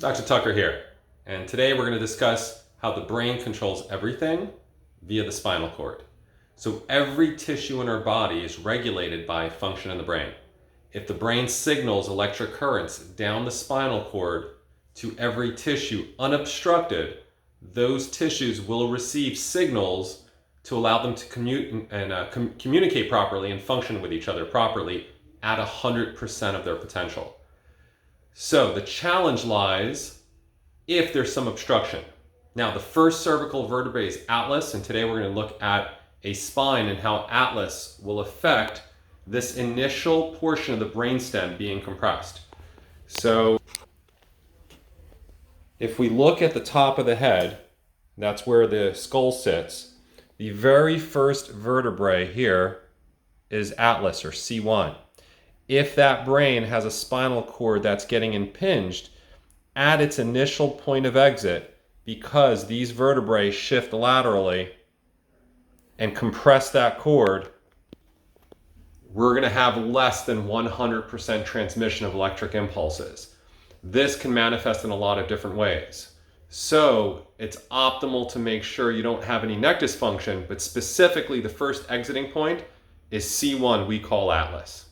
Dr. Tucker here, and today we're going to discuss how the brain controls everything via the spinal cord. So every tissue in our body is regulated by function in the brain. If the brain signals electric currents down the spinal cord to every tissue unobstructed, those tissues will receive signals to allow them to communicate properly and function with each other properly at 100% of their potential. So the challenge lies if there's some obstruction. Now, the first cervical vertebrae is atlas, and today we're going to look at a spine and how atlas will affect this initial portion of the brainstem being compressed. So if we look at the top of the head, that's where the skull sits. The very first vertebrae here is atlas, or C1. If that brain has a spinal cord that's getting impinged at its initial point of exit, because these vertebrae shift laterally and compress that cord, we're going to have less than 100% transmission of electric impulses. This can manifest in a lot of different ways. So it's optimal to make sure you don't have any neck dysfunction, but specifically the first exiting point is C1, we call atlas.